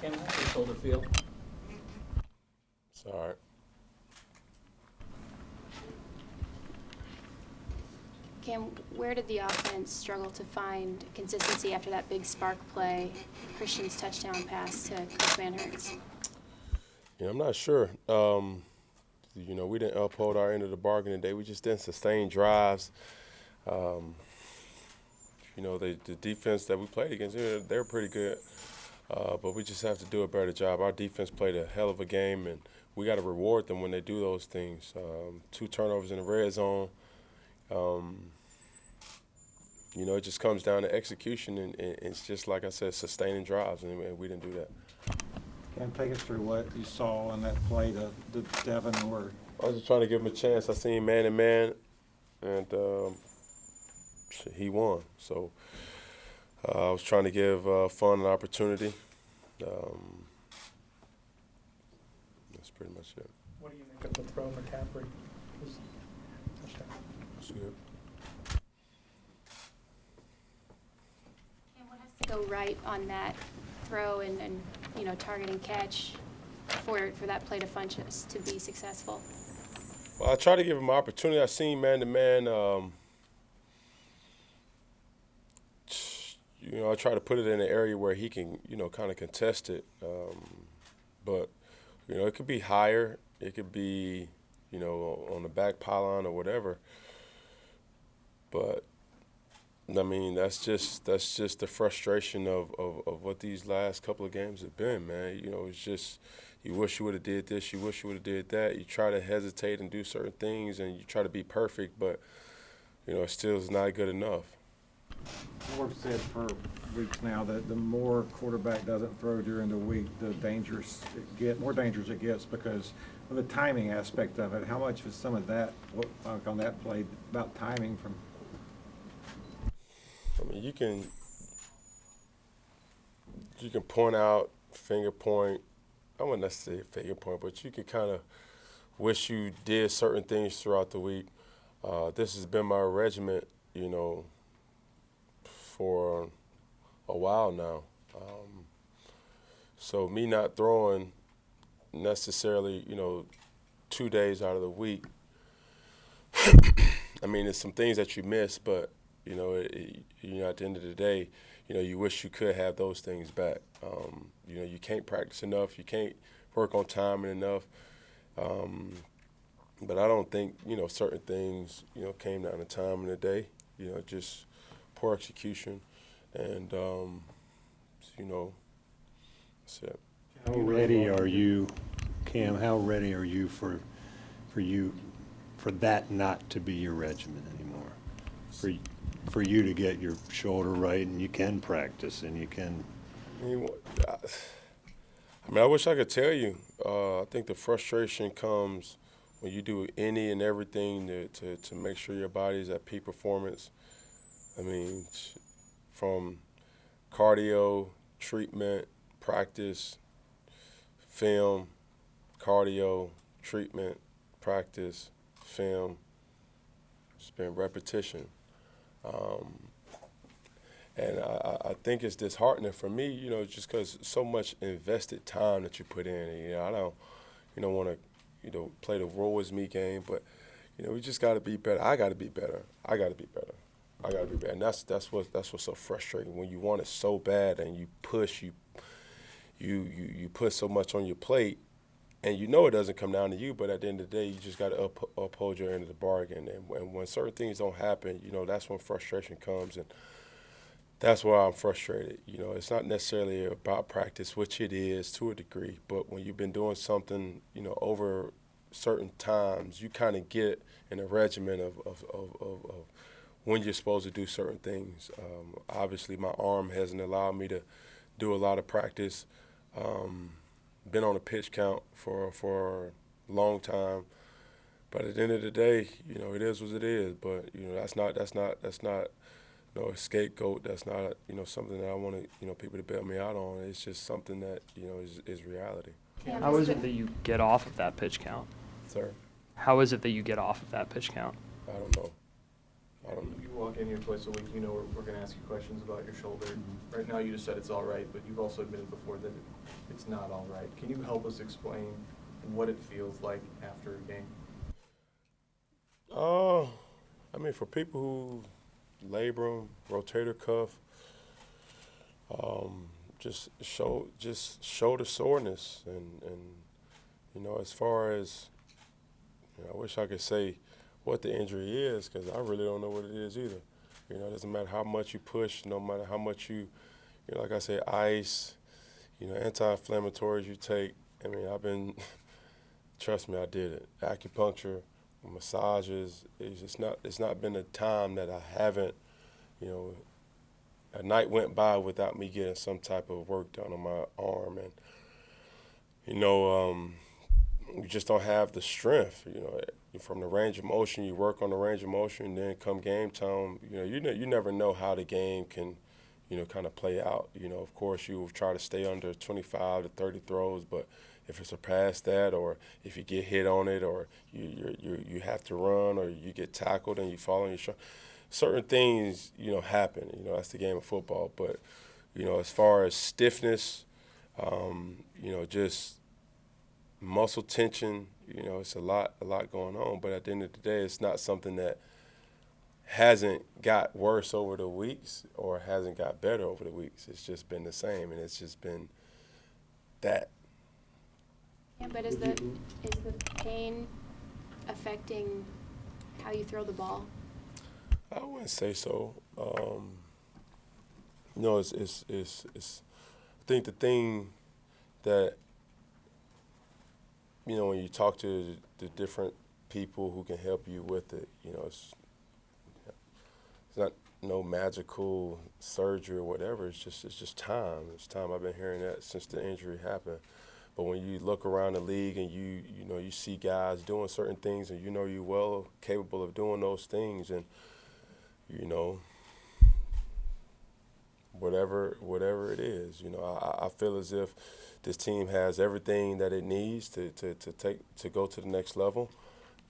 Cam, how does your shoulder feel? It's all right. Cam, where did the offense struggle to find consistency after that big spark play, Christian's touchdown pass to Coach Van Hertz? Yeah, I'm not sure. We didn't uphold our end of the bargain today. We just didn't sustain drives. The defense that we played against, they're pretty good. But we just have to do a better job. Our defense played a hell of a game, and we got to reward them when they do those things. 2 turnovers in the red zone. It just comes down to execution, and it's just, like I said, sustaining drives, and we didn't do that. Can take us through what you saw on that play to Devin, where I was just trying to give him a chance. I seen man-to-man, and he won. So I was trying to give Fun an opportunity. That's pretty much it. What do you make of the throw McCaffrey? Touchdown. That's good. Cam, what has to go right on that throw and target and catch for that play to Funchess to be successful? Well, I tried to give him an opportunity. I seen man-to-man. I try to put it in an area where he can, kind of contest it. But it could be higher. It could be, on the back pylon or whatever. But, I mean, that's just the frustration of what these last couple of games have been, man. It's just you wish you would have did this, you wish you would have did that. You try to hesitate and do certain things, and you try to be perfect, but, it still is not good enough. We've said for weeks now that the more quarterback doesn't throw during the week, the more dangerous it gets because of the timing aspect of it. How much was some of that, on that play, about timing from? I mean, you can point out, finger point. I wouldn't necessarily say finger point, but you could kind of wish you did certain things throughout the week. This has been my regiment, for a while now. So me not throwing necessarily, 2 days out of the week, I mean, there's some things that you miss, but, at the end of the day, you wish you could have those things back. You can't practice enough. You can't work on timing enough. But I don't think, certain things, came down to time in the day, just poor execution. And, that's it. How ready are you, Cam, how ready are you for that not to be your regimen anymore? For you to get your shoulder right and you can practice and you can. I wish I could tell you. I think the frustration comes when you do any and everything to make sure your body's at peak performance. I mean, from cardio, treatment, practice, film, cardio, treatment, practice, film. It's been repetition. And I think it's disheartening for me, just because so much invested time that you put in. And, I don't want to, play the woe is me game, but, we just got to be better. I got to be better. I got to be better. And that's what's so frustrating when you want it so bad and you push, you put so much on your plate, and it doesn't come down to you, but at the end of the day, you just got to uphold your end of the bargain. And when certain things don't happen, that's when frustration comes, and that's why I'm frustrated. It's not necessarily about practice, which it is to a degree, but when you've been doing something, over certain times, you kind of get in a regimen of when you're supposed to do certain things. Obviously, my arm hasn't allowed me to do a lot of practice. Been on a pitch count for a long time, but at the end of the day, it is what it is. But that's not a scapegoat. That's not something that I want people to bail me out on. It's just something that is reality. Cam, How is it that you get off of that pitch count? Sir, How is it that you get off of that pitch count? I don't know. You walk in here twice a week, you know we're going to ask you questions about your shoulder. Right now you just said it's all right, but you've also admitted before that it's not all right. Can you help us explain what it feels like after a game? I mean, for people who labrum, rotator cuff, just shoulder soreness, and you know, as far as, you know, I wish I could say what the injury is, because I really don't know what it is either. You know, it doesn't matter how much you push, no matter how much you know, like I said, ice, you know, anti-inflammatories you take. I mean, trust me, I did it. Acupuncture, massages. It's not been a time that I haven't, you know, a night went by without me getting some type of work done on my arm, and you know, you just don't have the strength. You know, from the range of motion, you work on the range of motion, and then come game time, you know, you never know how the game can, you know, kind of play out. You know, of course, you will try to stay under 25 to 30 throws, but if it's past that, or if you get hit on it, or you have to run, or you get tackled and you fall on your shoulder, certain things, you know, happen. You know, that's the game of football. But, you know, as far as stiffness, you know, just muscle tension, you know, it's a lot going on. But at the end of the day, it's not something that hasn't got worse over the weeks or hasn't got better over the weeks. It's just been the same, and it's just been that. Yeah, but is the pain affecting how you throw the ball? I wouldn't say so. You know, it's I think the thing that, you know, when you talk to the different people who can help you with it, you know, it's not no magical surgery or whatever. It's just time. It's time. I've been hearing that since the injury happened. But when you look around the league and you know, you see guys doing certain things, and you know you're well capable of doing those things, and you know, whatever it is, you know, I feel as if this team has everything that it needs to go to the next level.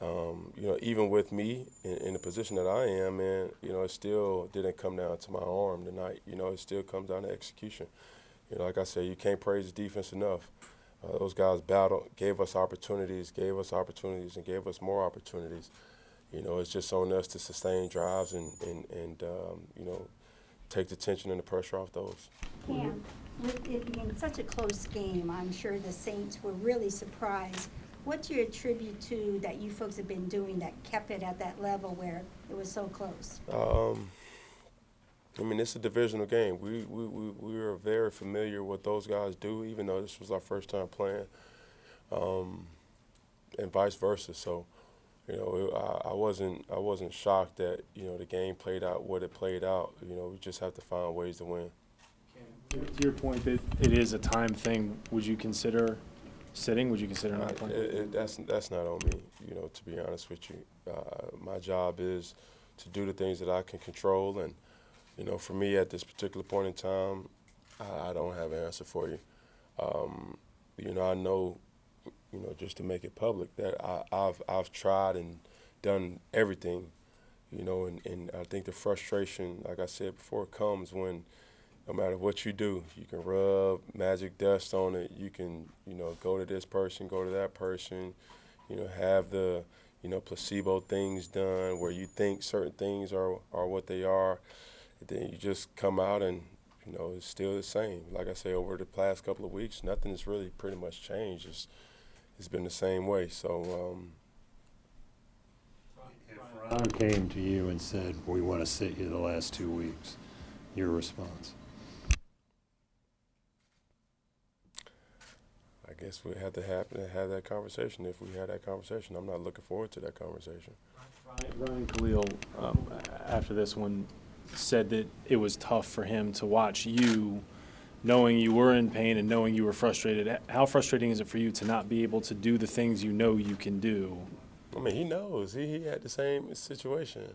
You know, even with me in the position that I am in, you know, it still didn't come down to my arm tonight. You know, it still comes down to execution. You know, like I said, you can't praise the defense enough. Those guys battled, gave us opportunities, and gave us more opportunities. You know, it's just on us to sustain drives and you know, take the tension and the pressure off those. Cam, with it being such a close game, I'm sure the Saints were really surprised. What do you attribute to that you folks have been doing that kept it at that level where it was so close? I mean, it's a divisional game. We are very familiar with what those guys do, even though this was our first time playing, and vice versa. So, you know, I wasn't shocked that, you know, the game played out what it played out. You know, we just have to find ways to win. To your point that it is a time thing, would you consider sitting? Would you consider not playing? That's not on me. You know, to be honest with you, my job is to do the things that I can control, and you know, for me at this particular point in time, I don't have an answer for you. You know, I know, you know, just to make it public, that I've tried and done everything, you know, and I think the frustration, like I said before, comes when no matter what you do, you can rub magic dust on it, you can, you know, go to this person, go to that person, you know, have the, you know, placebo things done where you think certain things are what they are. Then you just come out and, you know, it's still the same. Like I say, over the past couple of weeks, nothing has really pretty much changed. It's been the same way. So, If Ron came to you and said, we want to sit you the last 2 weeks, your response? I guess we have to have that conversation. If we had that conversation, I'm not looking forward to that conversation. Ryan Khalil, after this one, said that it was tough for him to watch you, knowing you were in pain and knowing you were frustrated. How frustrating is it for you to not be able to do the things you know you can do? I mean, he knows. He had the same situation.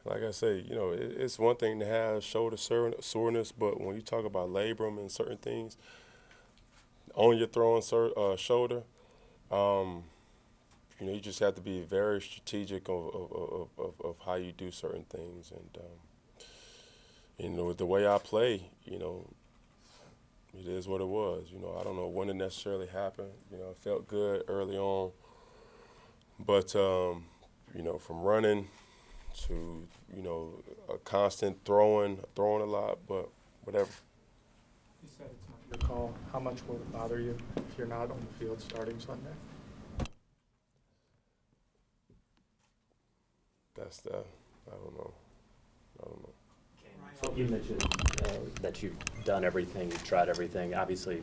Like I say, you know, it's one thing to have shoulder soreness, but when you talk about labrum and certain things on your throwing shoulder, you you know, you just have to be very strategic of how you do certain things. And, you know, with the way I play, you know, it is what it was. You know, I don't know when it necessarily happened. You know, it felt good early on. But, you know, from running to, you know, a constant throwing a lot, but whatever. You said it's not your call. How much will it bother you if you're not on the field starting Sunday? That's the, I don't know. You mentioned that you've done everything, you've tried everything, obviously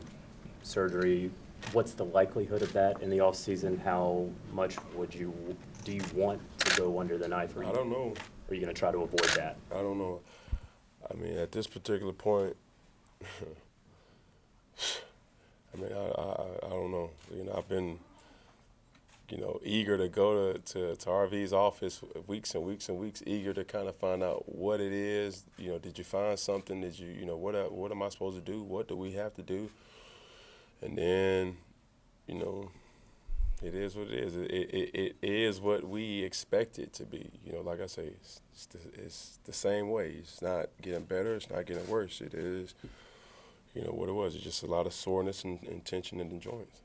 surgery. What's the likelihood of that in the off season? How much do you want to go under the knife? I don't know. Are you going to try to avoid that? I don't know. I mean, at this particular point, I mean, I don't know. You know, I've been, you know, eager to go to RV's office weeks and weeks and weeks, eager to kind of find out what it is. You know, did you find something? Did you know, what am I supposed to do? What do we have to do? And then, you know, it is what it is. It is what we expect it to be. You know, like I say, it's the same way. It's not getting better. It's not getting worse. It is, you know, what it was. It's just a lot of soreness and tension in the joints.